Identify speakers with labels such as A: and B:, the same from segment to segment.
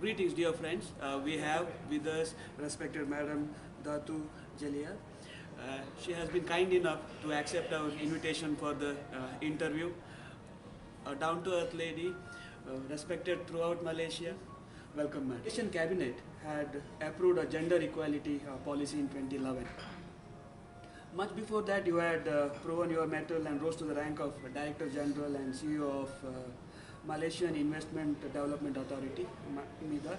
A: Greetings, dear friends. We have with us respected Madam Datuk Jalilah. She has been kind enough to accept our invitation for the interview. A down-to-earth lady, respected throughout Malaysia. Welcome, ma'am. Malaysian Cabinet had approved a gender equality policy in 2011. Much before that, you had proven your mettle and rose to the rank of Director General and CEO of Malaysian Investment Development Authority, Mida.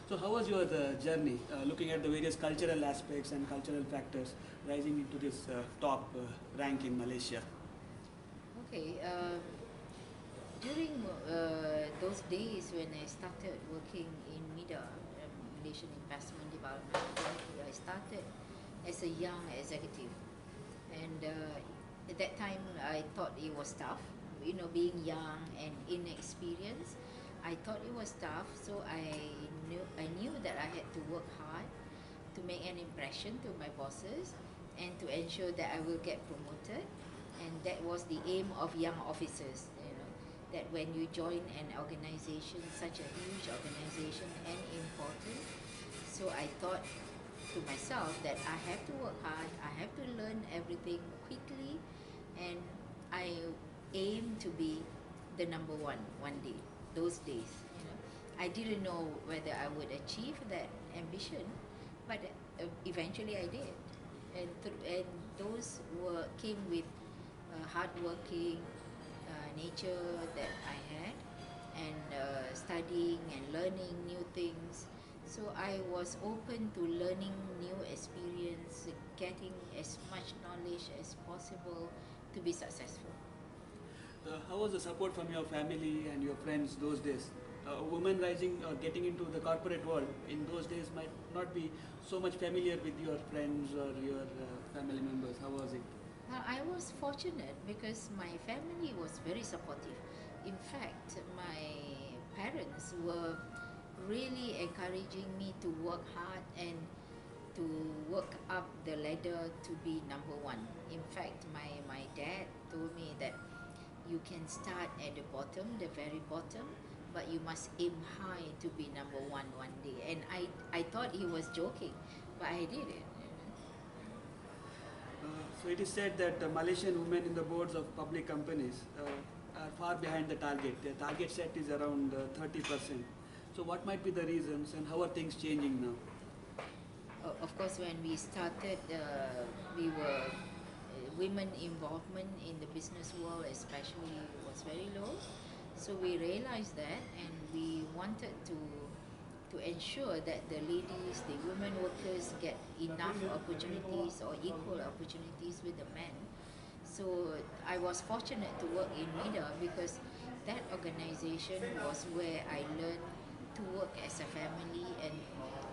A: So how was your journey, looking at the various cultural aspects and cultural factors rising into this top rank in Malaysia?
B: Okay, during those days when I started working in Mida, Malaysian Investment Development Authority, I started as a young executive. And at that time, I thought it was tough. You know, being young and inexperienced, I thought it was tough. So I knew that I had to work hard to make an impression to my bosses and to ensure that I will get promoted. And that was the aim of young officers. You know, that when you join an organization, such a huge organization and important, so I thought to myself that I have to work hard, I have to learn everything quickly, and I aim to be the number one day, those days. You know, I didn't know whether I would achieve that ambition, but eventually I did. And those came with hardworking nature that I had, and studying and learning new things. So I was open to learning new experience, getting as much knowledge as possible to be successful.
A: How was the support from your family and your friends those days? A woman rising or getting into the corporate world in those days might not be so much familiar with your friends or your family members. How was it?
B: I was fortunate because my family was very supportive. In fact, my parents were really encouraging me to work hard and to work up the ladder to be number one. In fact, my dad told me that you can start at the bottom, the very bottom, but you must aim high to be number one day. And I thought he was joking, but I did it.
A: So it is said that Malaysian women in the boards of public companies are far behind the target. The target set is around 30%. So what might be the reasons and how are things changing now?
B: Of course, when we started, we were women involvement in the business world especially was very low. So we realized that, and we wanted to ensure that the ladies, the women workers get enough opportunities or equal opportunities with the men. So I was fortunate to work in Mida because that organization was where I learned to work as a family, and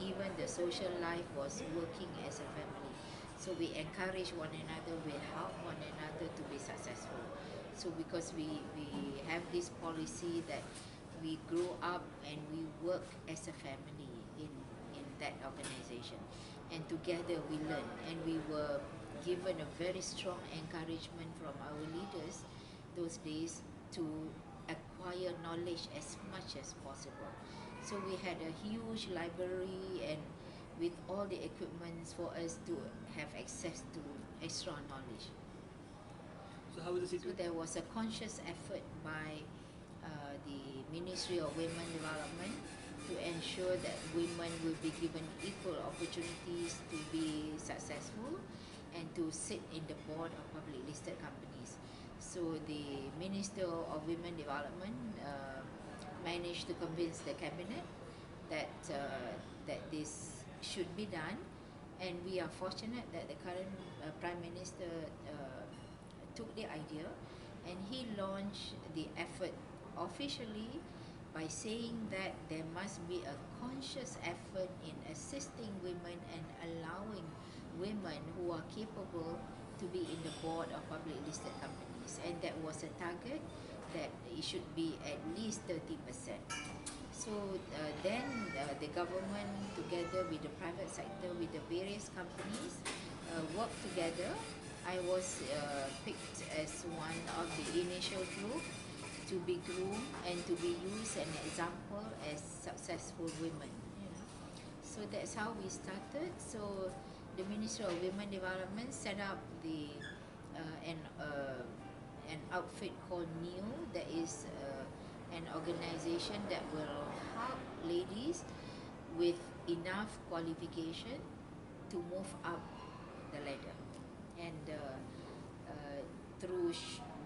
B: even the social life was working as a family. So we encourage one another, we help one another to be successful. So because we have this policy that we grow up and we work as a family in that organization, and together we learn, and we were given a very strong encouragement from our leaders those days to acquire knowledge as much as possible. So we had a huge library and with all the equipments for us to have access to extra knowledge.
A: So how was the situation?
B: So there was a conscious effort by the Ministry of Women Development to ensure that women will be given equal opportunities to be successful and to sit in the board of public listed companies. So the Minister of Women Development managed to convince the cabinet that that this should be done, and we are fortunate that the current Prime Minister took the idea, and he launched the effort officially by saying that there must be a conscious effort in assisting women and allowing women who are capable to be in the board of public listed companies, and that was a target that it should be at least 30%. So then the government, together with the private sector, with the various companies, worked together. I was picked as one of the initial group to be groomed and to be used an example as successful successful women. So that's how we started. So the Ministry of Women Development set up an outfit called NEW, that is an organization that will help ladies with enough qualification to move up the ladder. And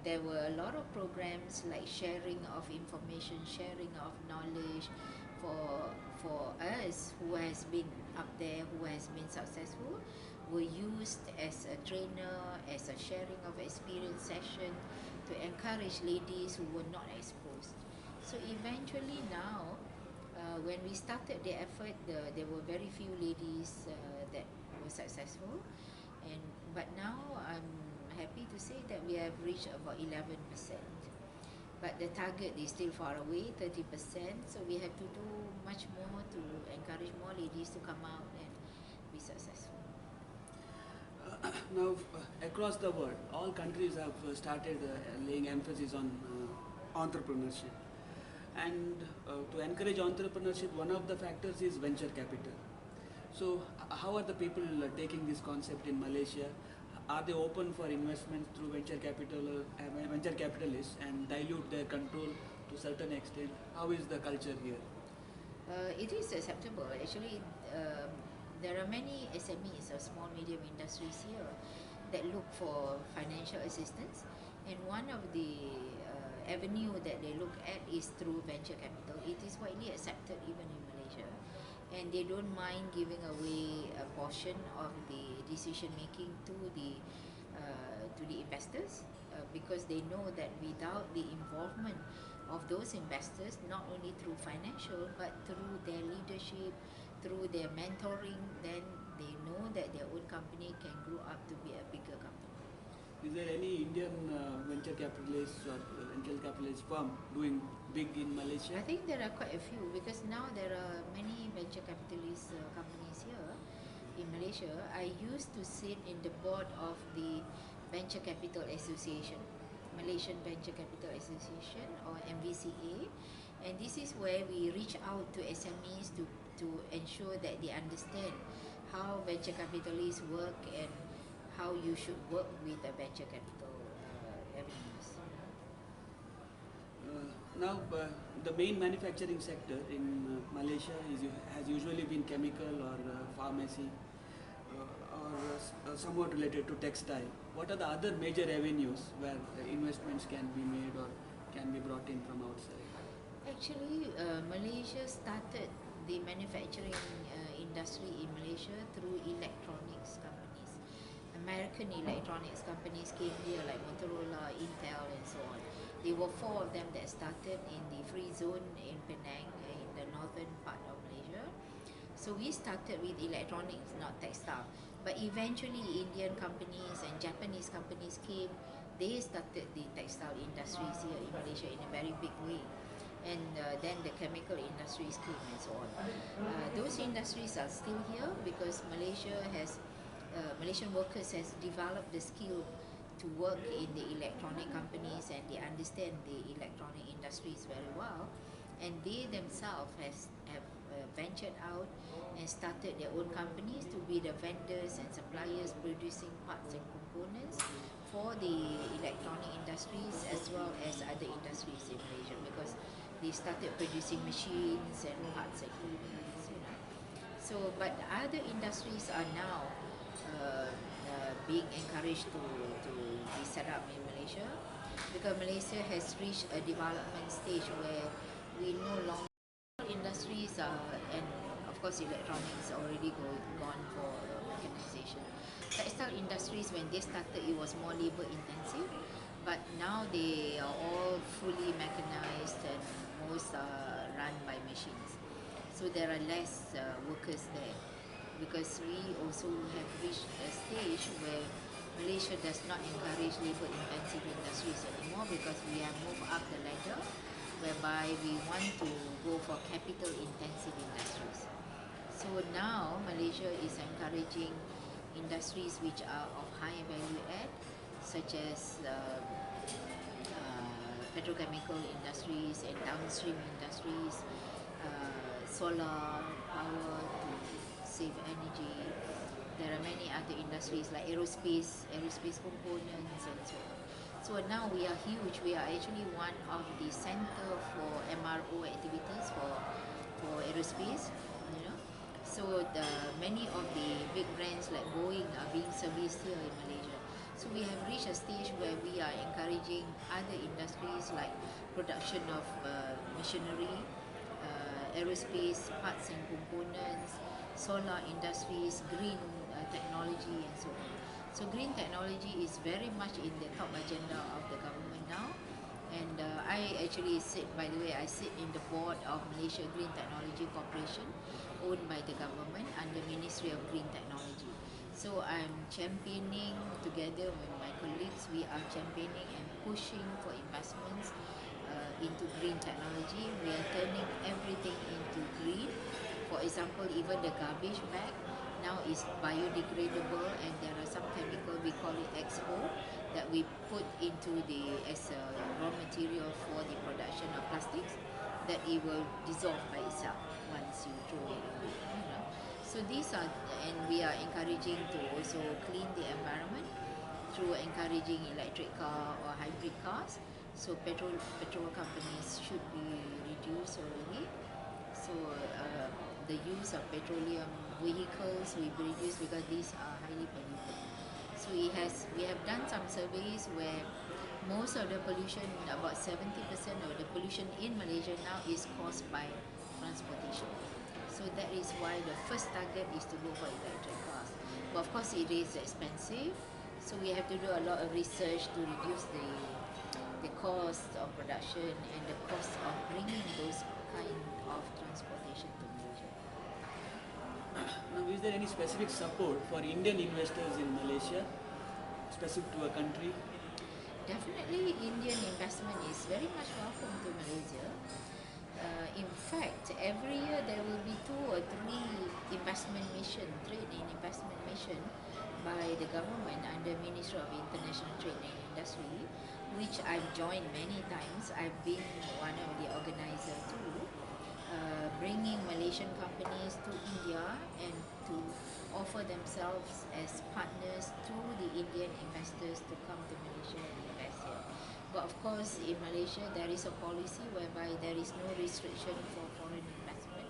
B: there were a lot of programs like sharing of information, sharing of knowledge for us who has been up there, who has been successful, were used as a trainer, as a sharing of experience session to encourage ladies who were not exposed. So eventually now, when we started the effort, there were very few ladies that were successful, but now I'm happy to say that we have reached about 11%. But the target is still far away, 30%. So we have to do much more to encourage more ladies to come out and be successful.
A: Now, across the world, all countries have started laying emphasis on entrepreneurship. And to encourage entrepreneurship, one of the factors is venture capital. So how are the people taking this concept in Malaysia? Are they open for investment through venture capitalists and dilute their control to a certain extent? How is the culture here?
B: It is acceptable. Actually, there are many SMEs or small medium industries here that look for financial assistance, and one of the avenue that they look at is through venture capital. It is widely accepted even in Malaysia, and they don't mind giving away a portion of the decision making to the investors, because they know that without the involvement of those investors, not only through financial but through their leadership, through their mentoring, then they know that their own company can grow up to be a bigger company.
A: Is there any Indian venture capitalist or venture capitalist firm doing big in Malaysia?
B: I think there are quite a few, because now there are many venture capitalist companies here in Malaysia. I used to sit in the board of the Venture Capital Association, Malaysian Venture Capital Association, or MVCA, and this is where we reach out to SMEs to ensure that they understand how venture capitalists work and how you should work with a venture capital avenues.
A: Now, the main manufacturing sector in Malaysia has usually been chemical or pharmacy or somewhat related to textile. What are the other major avenues where investments can be made or can be brought in from outside?
B: Actually, Malaysia started the manufacturing industry in Malaysia through electronics companies. American electronics companies came here like Motorola, Intel, and so on. There were 4 of them that started in the free zone in Penang, in the northern part of Malaysia. So we started with electronics, not textile. But eventually Indian companies and Japanese companies came. They started the textile industries here in Malaysia in a very big way. And then the chemical industries came and so on. Those industries are still here because Malaysian workers has developed the skill to work in the electronic companies, and they understand the electronic industries very well. And they themselves have ventured out and started their own companies to be the vendors and suppliers producing parts and components for the electronic industries as well as other industries in Malaysia, because they started producing machines and parts and components. So, but other industries are now being encouraged to be set up in Malaysia, because Malaysia has reached a development stage where we no longer industries and of course electronics already gone for mechanization. Textile industries, when they started, it was more labor intensive, but now they are all fully mechanized and most are run by machines. So there are less workers there, because we also have reached a stage where Malaysia does not encourage labor intensive industries anymore, because we have moved up the ladder whereby we want to go for capital intensive industries. So now Malaysia is encouraging industries which are of high value add, such as petrochemical industries and downstream industries, solar power to save energy. There are many other industries like aerospace components and so on. So now we are huge. We are actually one of the center for MRO activities for aerospace, you know. So many of the big brands like Boeing are being serviced here in Malaysia. So we have reached a stage where we are encouraging other industries like production of machinery, aerospace parts and components, solar industries, green technology and so on. So green technology is very much in the top agenda of the government now. And I actually sit, by the way, I sit in the board of Malaysian Green Technology Corporation, owned by the government under Ministry of Green Technology. So I'm championing, together with my colleagues, we are championing and pushing for investments into green technology. We are turning everything into green. For example, even the garbage bag now is biodegradable, and there are some chemical, we call it XO, that we put into as a raw material for the production of plastics, that it will dissolve by itself once you throw it away. You know? So these are, and we are encouraging to also clean the environment through encouraging electric car or hybrid cars. So petrol companies should be reduced already. So the use of petroleum vehicles will be reduced because these are highly polluted. So we have done some surveys where most of the pollution, about 70% of the pollution in Malaysia now is caused by transportation. So that is why the first target is to go for electric cars. But of course it is expensive, so we have to do a lot of research to reduce the cost of production and the cost of bringing those kind of transportation to Malaysia.
A: Now, is there any specific support for Indian investors in Malaysia, specific to a country?
B: Definitely, Indian investment is very much welcome to Malaysia. In fact, every year there will be 2 or 3 investment mission, trade and investment mission by the government under Ministry of International Trade and Industry, which I've joined many times. I've been one of the organizers too, bringing Malaysian companies to India and to offer themselves as partners to the Indian investors to come to Malaysia and invest here. But of course, in Malaysia, there is a policy whereby there is no restriction for foreign investment.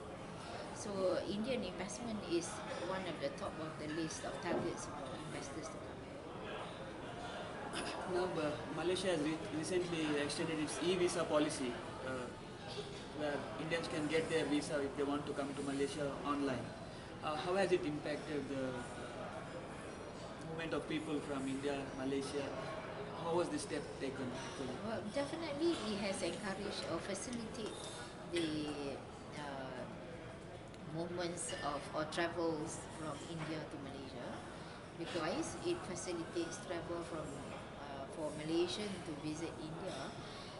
B: So Indian investment is one of the top of the list of targets for investors to come here.
A: Now, Malaysia has recently extended its e-visa policy, where Indians can get their visa if they want to come to Malaysia online. How has it impacted the movement of people from India, Malaysia? How was this step taken actually?
B: Well, definitely it has encouraged or facilitated the movements of or travels from India to Malaysia, because it facilitates travel for Malaysian to visit India.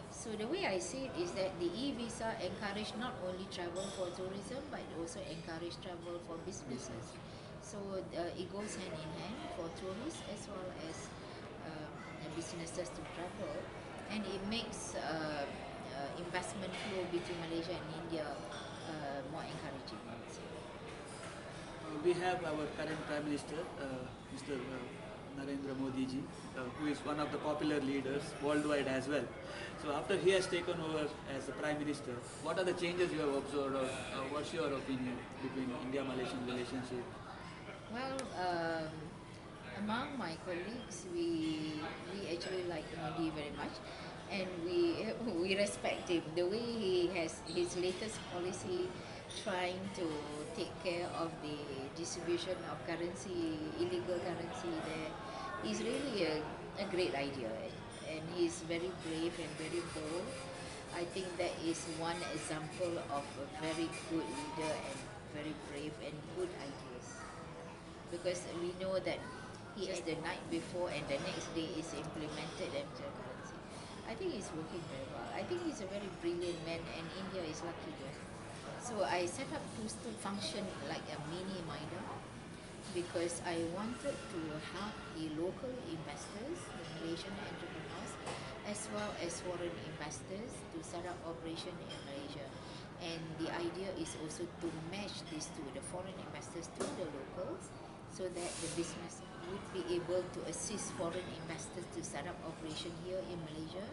B: So the way I see it is that the e-visa encourage not only travel for tourism but also encourage travel for businesses. So it goes hand in hand for tourists as well as businesses to travel, and it makes investment flow between Malaysia and India more encouraging, I would say.
A: We have our current Prime Minister, Mr. Narendra Modi ji, who is one of the popular leaders worldwide as well. So after he has taken over as the Prime Minister, what are the changes you have observed, or what's your opinion between India-Malaysian relationship?
B: Well, among my colleagues, we actually like Modi very much, and we respect him. The way he has his latest policy, trying to take care of the distribution of currency, illegal currency there, is really a great idea, and he's very brave and very bold. I think that is one example of a very good leader and very brave and good ideas, because we know that he is the night before and the next day is implemented digital currency. I think he's working very well. I think he's a very brilliant man, and India is lucky to have him. So I set up Crewstone function like a mini Mida, because I wanted to help the local investors, the Malaysian entrepreneurs, as well as foreign investors to set up operation in Malaysia. And the idea is also to match these two, the foreign investors to the locals, so that the business would be able to assist foreign investors to set up operation here in Malaysia,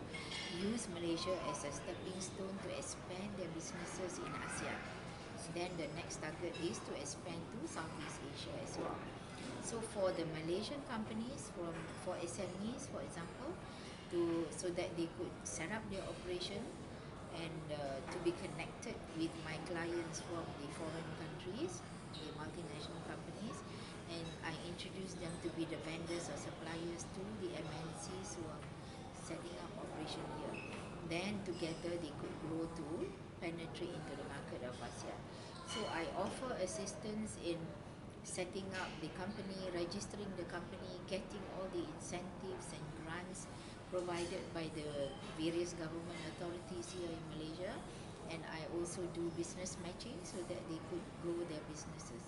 B: use Malaysia as a stepping stone to expand their businesses in ASEAN. Then the next target is to expand to Southeast Asia as well. So for the Malaysian companies, for SMEs, for example, so that they could set up their operation and to be connected with my clients from the foreign countries, the multinational companies, and I introduce them to be the vendors or suppliers to the MNCs who are setting up operation here. Then together they could grow to penetrate into the market of ASEAN. So I offer assistance in setting up the company, registering the company, getting all the incentives and grants provided by the various government authorities here in Malaysia, and I also do business matching so that they could grow their businesses.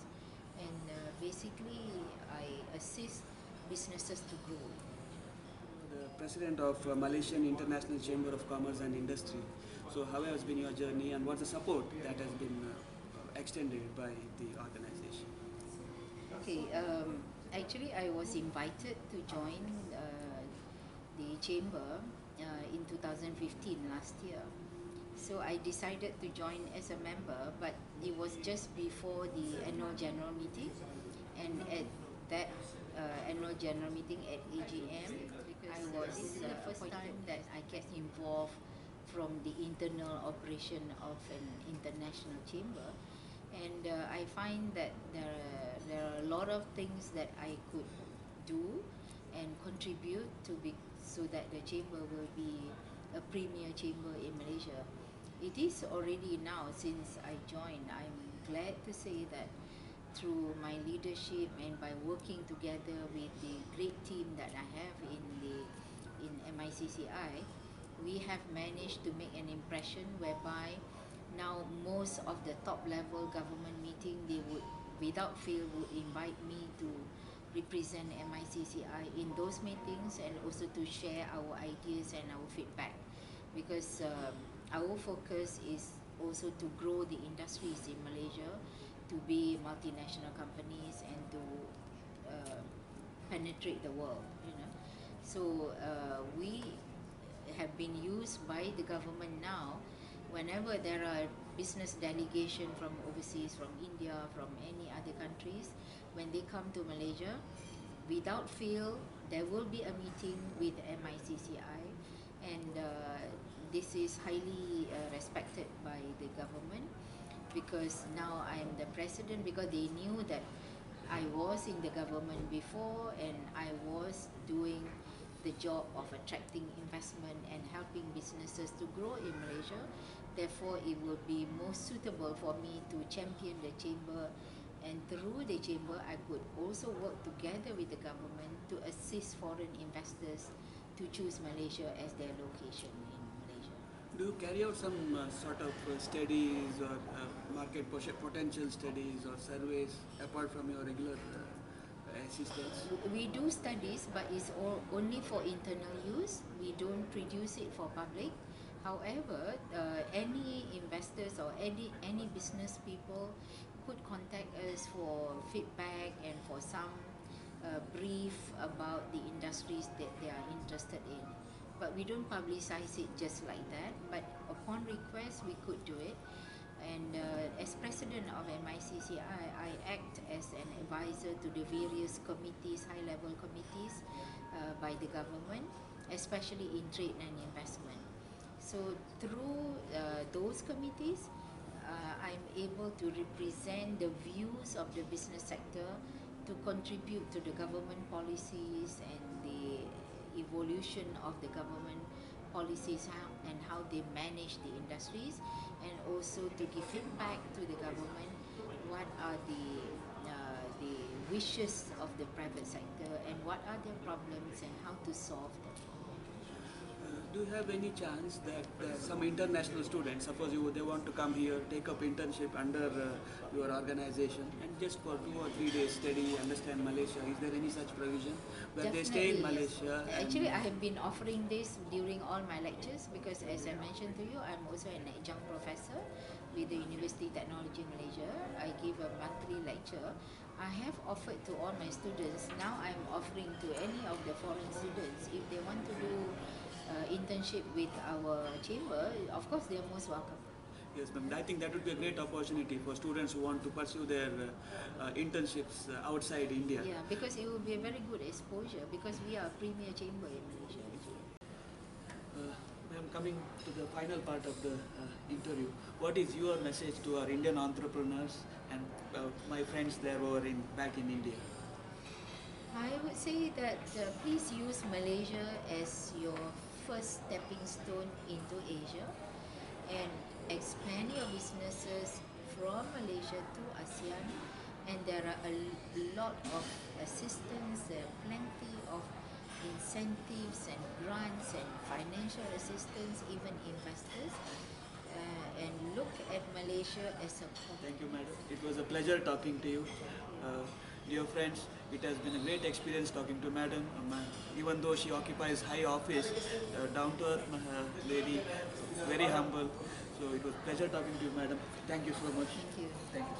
B: And basically, I assist businesses to grow.
A: The president of Malaysian International Chamber of Commerce and Industry. So how has been your journey, and what's the support that has been extended by the organization?
B: Okay, actually I was invited to join the chamber in 2015 last year. So I decided to join as a member, but it was just before the annual general meeting, and at that annual general meeting at AGM, this is the first time that I get involved from the internal operation of an international chamber, and I find that there are a lot of things that I could do and contribute to so that the chamber will be a premier chamber in Malaysia. It is already now, since I joined. I'm glad to say that through my leadership and by working together with the great team that I have in MICCI, we have managed to make an impression whereby now most of the top level government meeting, they would without fail would invite me to represent MICCI in those meetings, and also to share our ideas and our feedback, because our focus is also to grow the industries in Malaysia, to be multinational companies, and to penetrate the world, you know. So we have been used by the government now. Whenever there are business delegation from overseas, from India, from any other countries, when they come to Malaysia, without fail, there will be a meeting with MICCI, and this is highly respected by the government, because now I'm the president, because they knew that I was in the government before and I was doing the job of attracting investment and helping businesses to grow in Malaysia. Therefore, it would be most suitable for me to champion the chamber, and through the chamber, I could also work together with the government to assist foreign investors to choose Malaysia as their location in Malaysia.
A: Do you carry out some sort of studies or market potential studies or surveys apart from your regular assistance?
B: We do studies, but it's only for internal use. We don't produce it for public. However, any investors or any business people could contact us for feedback and for some brief about the industries that they are interested in. But we don't publicize it just like that. But upon request, we could do it. And as president of MICCI, I act as an advisor to the various committees, high-level committees by the government, especially in trade and investment. So through those committees, I'm able to represent the views of the business sector, to contribute to the government policies and the evolution of the government policies and how they manage the industries, and also to give feedback to the government what are the wishes of the private sector and what are their problems and how to solve them.
A: Do you have any chance that some international students, suppose they want to come here, take up internship under your organization, and just for 2 or 3 days study, understand Malaysia? Is there any such provision where they stay in Malaysia?
B: Actually, I have been offering this during all my lectures because, as I mentioned to you, I'm also an adjunct professor with the University Technology Malaysia. I give a monthly lecture. I have offered to all my students. Now I'm offering to any of the foreign students, if they want to do internship with our chamber, of course they are most welcome.
A: Yes, ma'am. I think that would be a great opportunity for students who want to pursue their internships outside India.
B: Yeah, because it will be a very good exposure because we are a premier chamber in Malaysia.
A: Ma'am, coming to the final part of the interview, what is your message to our Indian entrepreneurs and my friends there over back in India?
B: I would say that please use Malaysia as your first stepping stone into Asia and expand your businesses from Malaysia to ASEAN, and there are a lot of assistance, there are plenty of incentives and grants and financial assistance, even investors, and look at Malaysia as a
A: Thank you, madam. It was a pleasure talking to you. Dear friends, it has been a great experience talking to madam. Even though she occupies high office, down to earth lady, very humble. So it was a pleasure talking to you, madam. Thank you so much.
B: Thank you.
A: Thank you.